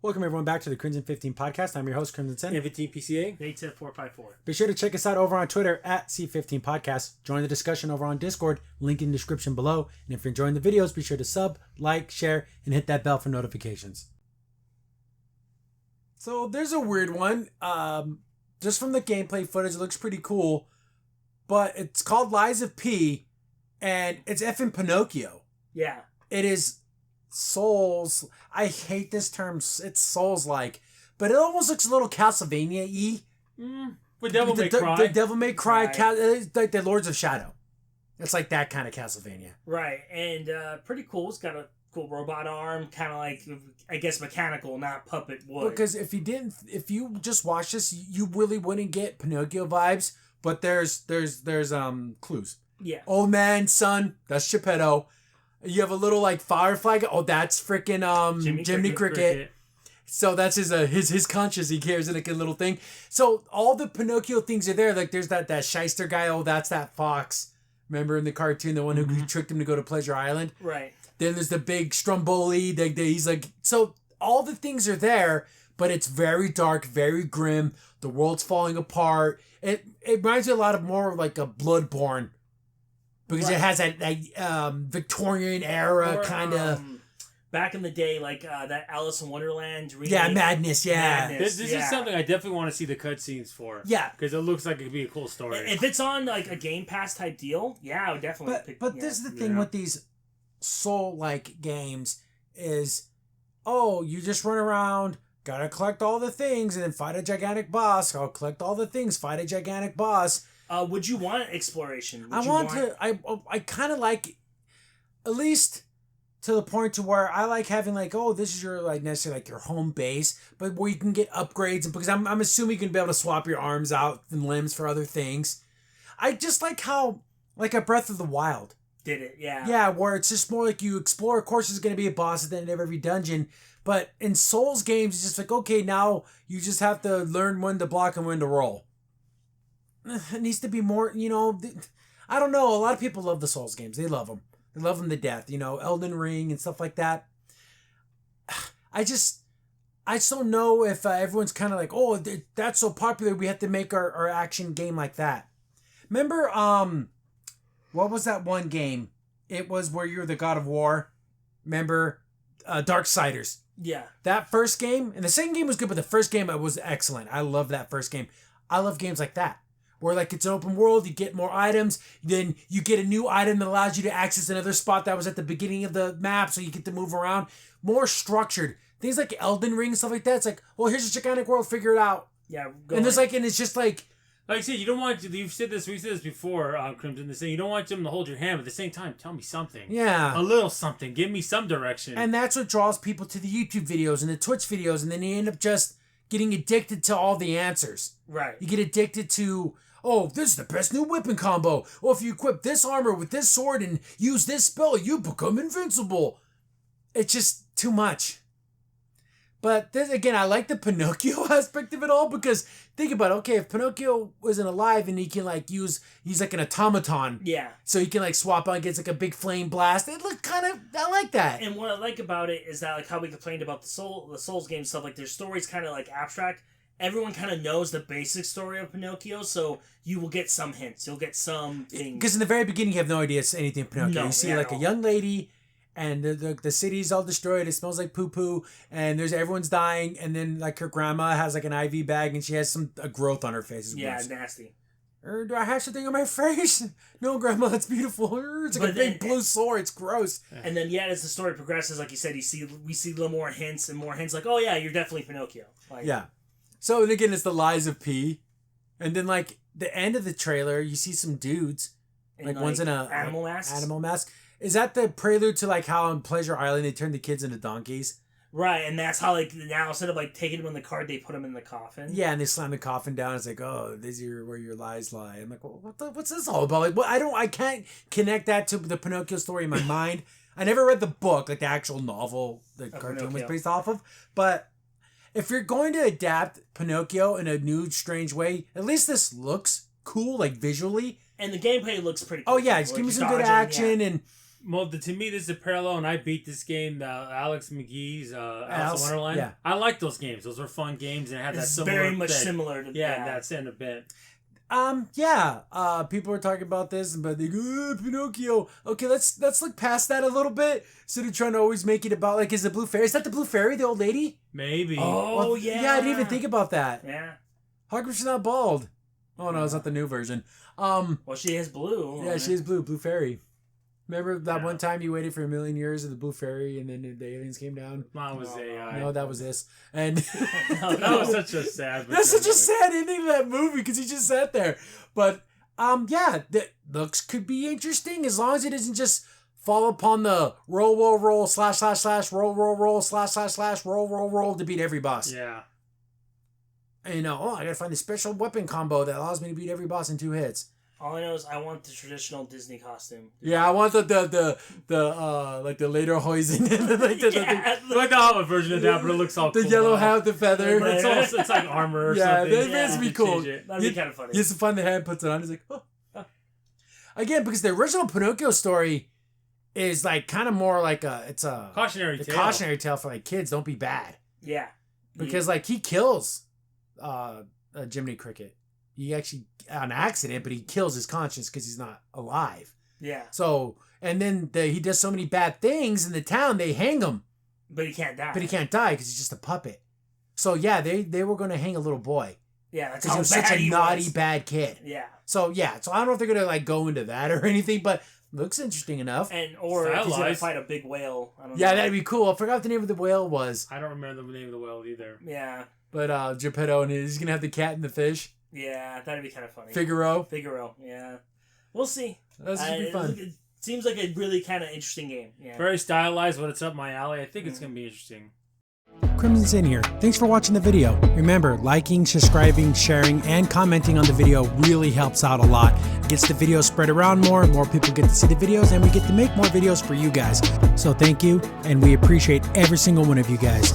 Welcome everyone back to the Crimson 15 podcast. I'm your host, Crimson Sen. 15 PCA. 810-454. Be sure to check us out over on Twitter at C15 Podcast. Join the discussion over on Discord, link in the description below. And if you're enjoying the videos, be sure to sub, like, share, and hit that bell for notifications. So there's a weird one. Just from the gameplay footage, it looks pretty cool. But it's called Lies of P, and it's effing Pinocchio. Yeah. It is Souls. I hate this term. It's Souls-like. But it almost looks a little Castlevania-y. But Devil May Cry. The Devil May Cry. Right. It's like the Lords of Shadow. It's like that kind of Castlevania. Right. And pretty cool. It's got a cool robot arm. Kind of like, I guess, mechanical, not puppet wood. Because if you just watch this, you really wouldn't get Pinocchio vibes. But there's clues. Yeah. Old man, son, that's Geppetto. You have a little like firefly. Oh, that's freaking Jiminy Cricket. So that's his conscience he carries in like a little thing. So all the Pinocchio things are there. Like there's that shyster guy. Oh, that's that fox. Remember in the cartoon, the one who tricked him to go to Pleasure Island? Right. Then there's the big Stromboli. He's like, so all the things are there, but it's very dark, very grim. The world's falling apart. It reminds me a lot of more like a Bloodborne. Because it has that Victorian era kind of... back in the day, like that Alice in Wonderland remake. Yeah, Madness, yeah. This is something I definitely want to see the cutscenes for. Yeah. Because it looks like it could be a cool story. If it's on like a Game Pass type deal, yeah, I would definitely pick. But this is the thing with these Soul-like games is, you just run around, gotta collect all the things, and then fight a gigantic boss. I'll collect all the things, fight a gigantic boss. Would you want exploration? I kind of like, at least to the point to where I like having like, this is your like necessarily like your home base, but where you can get upgrades, and because I'm assuming you can be able to swap your arms out and limbs for other things. I just like how like a Breath of the Wild did it, yeah. Yeah, where it's just more like you explore. Of course, there's going to be a boss at the end of every dungeon, but in Souls games, it's just like, okay, now you just have to learn when to block and when to roll. It needs to be more, I don't know. A lot of people love the Souls games. They love them. They love them to death. Elden Ring and stuff like that. I just don't know if everyone's kind of like, that's so popular, we have to make our action game like that. Remember, what was that one game? It was where you're the God of War. Remember, Darksiders. Yeah. That first game, and the second game was good, but the first game was excellent. I love that first game. I love games like that, where like it's an open world, you get more items, then you get a new item that allows you to access another spot that was at the beginning of the map, so you get to move around. More structured. Things like Elden Ring and stuff like that. It's like, here's a gigantic world, figure it out. Yeah. And it's just like... Like I said, you don't want to... We've said this before, Crimson, you don't want them to hold your hand, but at the same time, tell me something. Yeah. A little something. Give me some direction. And that's what draws people to the YouTube videos and the Twitch videos, and then you end up just getting addicted to all the answers. Right. You get addicted to... this is the best new weapon combo. If you equip this armor with this sword and use this spell, you become invincible. It's just too much. But then again, I like the Pinocchio aspect of it all, because think about it. Okay, if Pinocchio wasn't alive and he can like he's like an automaton. Yeah. So he can like swap out against like a big flame blast. It looked I like that. And what I like about it is that like how we complained about the Souls game stuff, like their story's kind of like abstract. Everyone kind of knows the basic story of Pinocchio, so you will get some hints. You'll get some things. Because in the very beginning, you have no idea it's anything Pinocchio. No, you see like a young lady, and the city's all destroyed. It smells like poo-poo, and everyone's dying, and then like her grandma has like an IV bag, and she has a growth on her face. It's nasty. Do I have something on my face? No, Grandma, it's beautiful. It's like a big blue sore. It's gross. And then, as the story progresses, like you said, we see a little more hints and more hints. Like, oh yeah, you're definitely Pinocchio. Like, yeah. So, and again, it's the Lies of P. And then, like, the end of the trailer, you see some dudes. Like one's in a... Animal mask? Animal mask. Is that the prelude to, like, how on Pleasure Island they turn the kids into donkeys? Right, and that's how, like, now instead of, like, taking them in the card, they put them in the coffin. Yeah, and they slam the coffin down. It's like, this is where your lies lie. I'm like, what's this all about? Like, I can't connect that to the Pinocchio story in my mind. I never read the book, like the actual novel the cartoon was based off of. But if you're going to adapt Pinocchio in a new, strange way, at least this looks cool, like, visually. And the gameplay looks pretty cool. Oh, yeah, just give me some good action, and Well, to me, this is a parallel, and I beat this game, Alex McGee's Alice in Wonderland. Yeah. I like those games. Those were fun games, and had that It's similar very much thing. similar to That's in a bit. People were talking about this, but they go, Pinocchio. Okay, let's look past that a little bit. So they're trying to always make it about, like, is the Blue Fairy? Is that the Blue Fairy, the old lady? Maybe. Oh, Well, yeah. Yeah, I didn't even think about that. Yeah. How come she's not bald? Oh, no, it's not the new version. Well, she is blue. Yeah, she is Blue Fairy. Remember that Yeah. one time you waited for a million years of the Blue Fairy and then the aliens came down? Mine was AI. No, that was this. And That was such a sad. that's such a sad ending to that movie because he just sat there. But the looks could be interesting as long as it doesn't just fall upon the roll roll roll slash slash slash roll roll roll slash slash slash roll roll roll to beat every boss. Yeah. And I gotta find the special weapon combo that allows me to beat every boss in 2 hits. All I know is I want the traditional Disney costume. Yeah, I want the like the Lederhosen, like Like the Hobbit version of that, but it looks all the cool yellow now. hat, the feather. But it's like armor or Yeah, something. that would be cool. Change it. That'd be kind of funny. He has to find the hand, puts it on. He's like, oh. Again, because the original Pinocchio story is like kind of more like it's a Cautionary tale. cautionary tale for like kids. Don't be bad Yeah. because like he kills Jiminy Cricket. He actually on accident, but he kills his conscience because he's not alive. Yeah. So and then he does so many bad things in the town they hang him, But he can't die. but he can't die because he's just a puppet. So yeah, they were going to hang a little boy Yeah, that's because how he was bad such a he naughty was. bad kid. Yeah. So yeah, so I don't know if they're gonna like go into that or anything, but looks interesting enough. Or if he's gonna Stylized. fight a big whale. I don't Yeah, know. that'd be cool. I forgot what the name of the whale was, I don't remember the name of the whale either. Yeah. but Geppetto and he's gonna have the cat and the fish. Yeah, that'd be kind of funny. Figaro. Yeah. We'll see. That's gonna be fun. It seems like a really kind of interesting game. Yeah. Very stylized, but it's up my alley. I think it's gonna be interesting. Crimson Sin here. Thanks for watching the video. Remember, liking, subscribing, sharing, and commenting on the video really helps out a lot. It gets the video spread around more people get to see the videos, and we get to make more videos for you guys. So thank you, and we appreciate every single one of you guys.